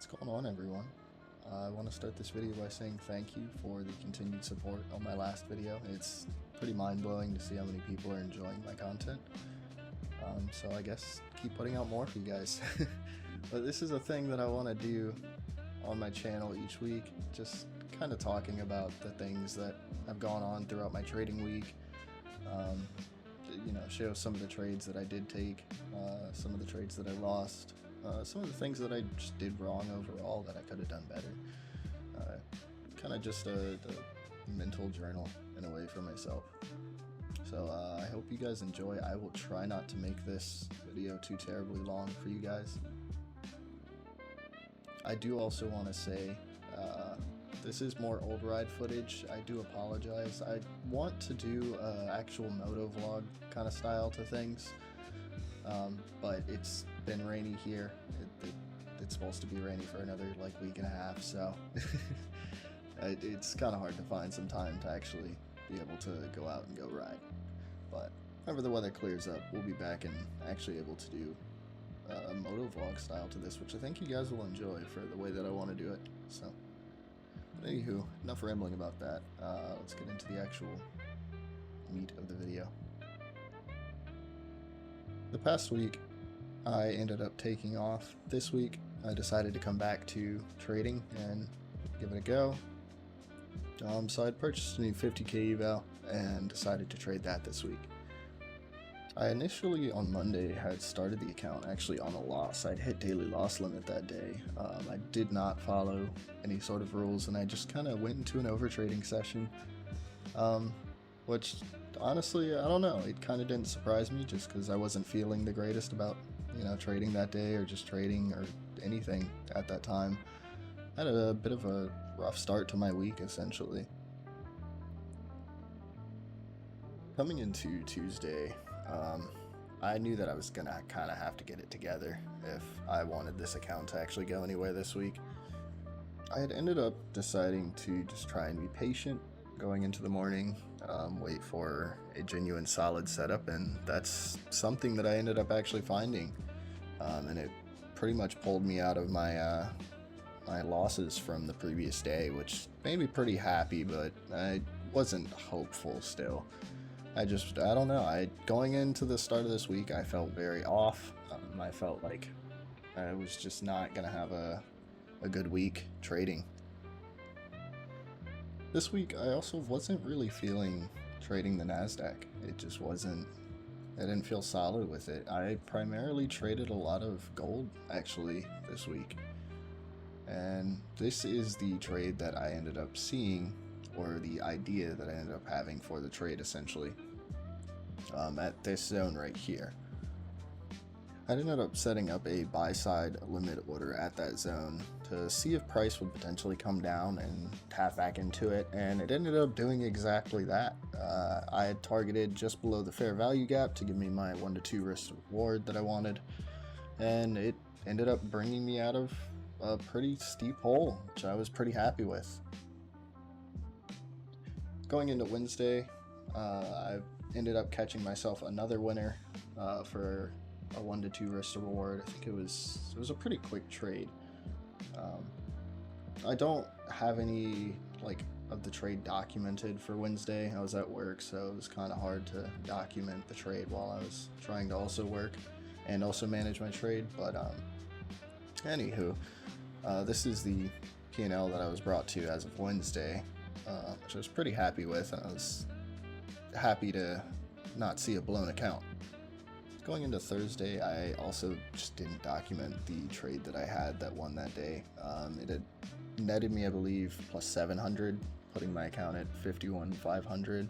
What's going on, everyone? I want to start this video by saying thank you for the continued support on my last video. It's pretty mind-blowing to see how many people are enjoying my content. So I guess keep putting out more for you guys. But this is a thing that I want to do on my channel each week, just kind of talking about the things that have gone on throughout my trading week. Show some of the trades that I did take, some of the trades that I lost, some of the things that I just did wrong overall that I could have done better. Kind of just a mental journal in a way for myself. So I hope you guys enjoy. I will try not to make this video too terribly long for you guys. I do also want to say, this is more old ride footage. I do apologize. I want to do actual moto vlog kind of style to things, but it's been rainy here. It's supposed to be rainy for another like week and a half, so it's kind of hard to find some time to actually be able to go out and go ride. But whenever the weather clears up, we'll be back and actually able to do a moto vlog style to this, which I think you guys will enjoy for the way that I want to do it. So, but anywho, enough rambling about that. Let's get into the actual meat of the video. The past week, I ended up taking off. This week, I decided to come back to trading and give it a go. So I'd purchased a new 50k eval and decided to trade that this week. I initially on Monday had started the account actually on a loss. I'd hit daily loss limit that day. I did not follow any sort of rules, and I just kind of went into an overtrading session, which honestly, I don't know, it kind of didn't surprise me just because I wasn't feeling the greatest about, trading that day or just trading or anything at that time. I had a bit of a rough start to my week, essentially. Coming into Tuesday, I knew that I was gonna kind of have to get it together if I wanted this account to actually go anywhere this week. I had ended up deciding to just try and be patient going into the morning, wait for a genuine solid setup, and that's something that I ended up actually finding, and it pretty much pulled me out of my my losses from the previous day, which made me pretty happy, but I wasn't hopeful still. I don't know, going into the start of this week, I felt very off. I felt like I was just not going to have a good week trading. This week, I also wasn't really feeling trading the NASDAQ. It just wasn't, I didn't feel solid with it. I primarily traded a lot of gold, actually, this week. And this is the trade that I ended up seeing, or the idea that I ended up having for the trade, essentially, at this zone right here. I ended up setting up a buy-side limit order at that zone to see if price would potentially come down and tap back into it, and it ended up doing exactly that. I had targeted just below the fair value gap to give me my 1 to 2 risk reward that I wanted, and it ended up bringing me out of a pretty steep hole, which I was pretty happy with. Going into Wednesday, I ended up catching myself another winner for a 1 to 2 risk reward. I think it was a pretty quick trade. I don't have any of the trade documented for Wednesday. I was at work, so it was kind of hard to document the trade while I was trying to also work and also manage my trade. But anywho, this is the P&L that I was brought to as of Wednesday, which I was pretty happy with, and I was happy to not see a blown account. Going into Thursday, I also just didn't document the trade that I had that won that day. It had netted me, I believe, plus 700, putting my account at 51,500.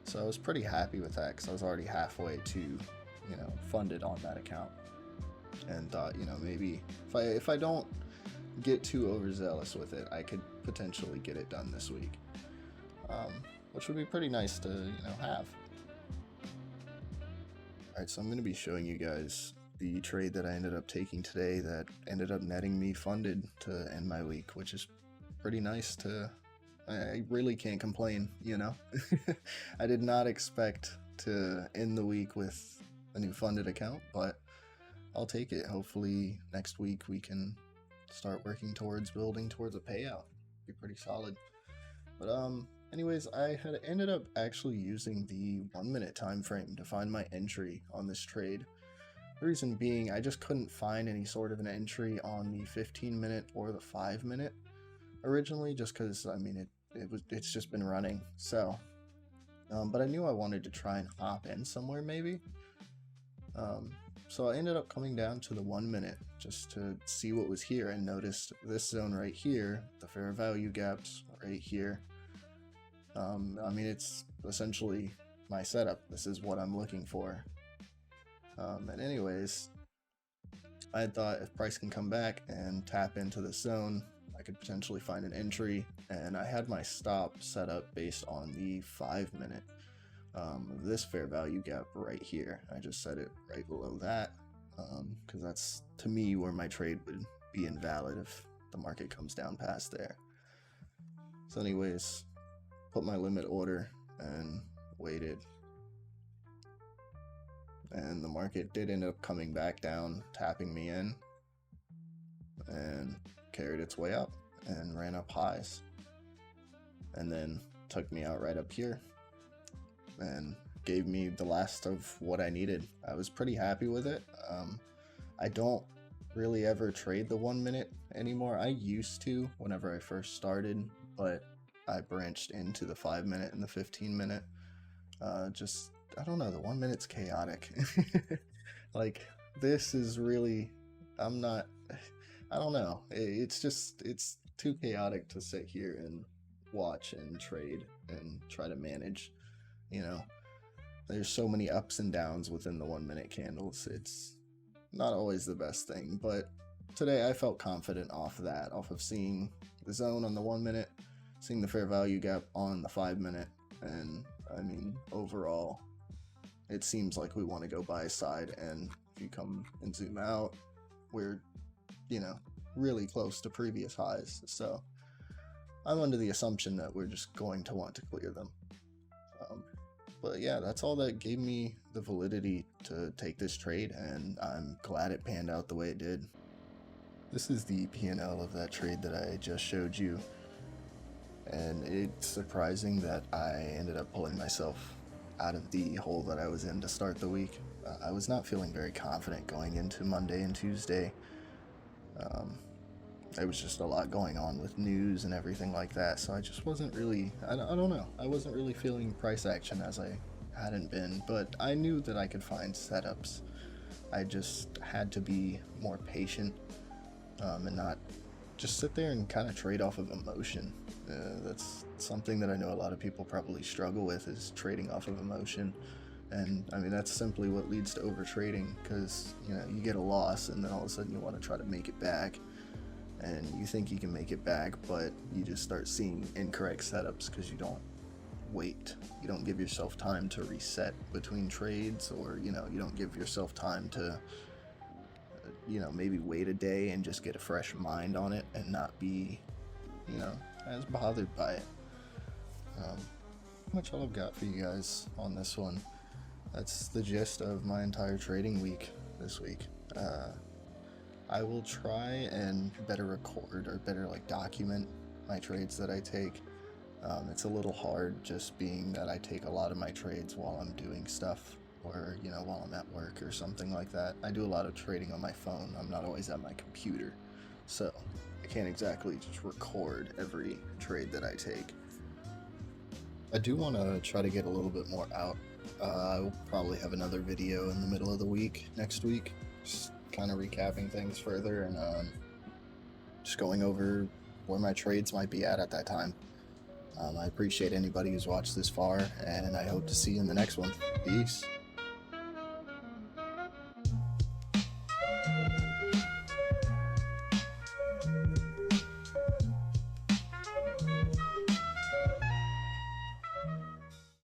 So I was pretty happy with that because I was already halfway to, funded on that account, and thought, maybe if I don't get too overzealous with it, I could potentially get it done this week, which would be pretty nice to have. Alright, so I'm going to be showing you guys the trade that I ended up taking today that ended up netting me funded to end my week, which is pretty nice I really can't complain, I did not expect to end the week with a new funded account, but I'll take it. Hopefully next week we can start working towards building towards a payout. Be pretty solid. But anyways, I had ended up actually using the 1 minute time frame to find my entry on this trade. The reason being, I just couldn't find any sort of an entry on the 15-minute or the 5-minute originally, just because, I mean, it's just been running. So, but I knew I wanted to try and hop in somewhere maybe. So I ended up coming down to the 1 minute just to see what was here, and noticed this zone right here, the fair value gaps right here. I mean, it's essentially my setup. This is what I'm looking for. And anyways, I thought if price can come back and tap into the zone, I could potentially find an entry, and I had my stop set up based on the 5-minute. This fair value gap right here, I just set it right below that, because that's, to me, where my trade would be invalid if the market comes down past there. So anyways, put my limit order and waited. And the market did end up coming back down, tapping me in, and carried its way up and ran up highs, and then took me out right up here and gave me the last of what I needed. I was pretty happy with it. I don't really ever trade the 1 minute anymore. I used to whenever I first started, but I branched into the 5-minute and the 15-minute. Just, I don't know, the 1 minute's chaotic. Like, this is really, I don't know. It's too chaotic to sit here and watch and trade and try to manage. You know, there's so many ups and downs within the 1 minute candles. It's not always the best thing, but today I felt confident off of seeing the zone on the 1 minute, seeing the fair value gap on the 5-minute, and I mean, overall, it seems like we want to go buy side, and if you come and zoom out, we're, you know, really close to previous highs. So I'm under the assumption that we're just going to want to clear them. But yeah, that's all that gave me the validity to take this trade, and I'm glad it panned out the way it did. This is the P&L of that trade that I just showed you, and it's surprising that I ended up pulling myself out of the hole that I was in to start the week. I was not feeling very confident going into Monday and Tuesday. There was just a lot going on with news and everything like that, so I just wasn't really, I don't know, I wasn't really feeling price action as I hadn't been, but I knew that I could find setups. I just had to be more patient, and not just sit there and kind of trade off of emotion. That's something that I know a lot of people probably struggle with, is trading off of emotion. And I mean, that's simply what leads to over trading, because, you know, you get a loss and then all of a sudden you want to try to make it back, and you think you can make it back, but you just start seeing incorrect setups because you don't wait. You don't give yourself time to reset between trades, or, you know, you don't give yourself time to, you know, maybe wait a day and just get a fresh mind on it and not be, you know, as bothered by it. Much all I've got for you guys on this one. That's the gist of my entire trading week this week. I will try and better record, or better like document my trades that I take. It's a little hard, just being that I take a lot of my trades while I'm doing stuff, or, you know, while I'm at work or something like that. I do a lot of trading on my phone. I'm not always at my computer, so I can't exactly just record every trade that I take. I do want to try to get a little bit more out. I will probably have another video in the middle of the week, next week, just kind of recapping things further, and just going over where my trades might be at that time. I appreciate anybody who's watched this far, and I hope to see you in the next one. Peace.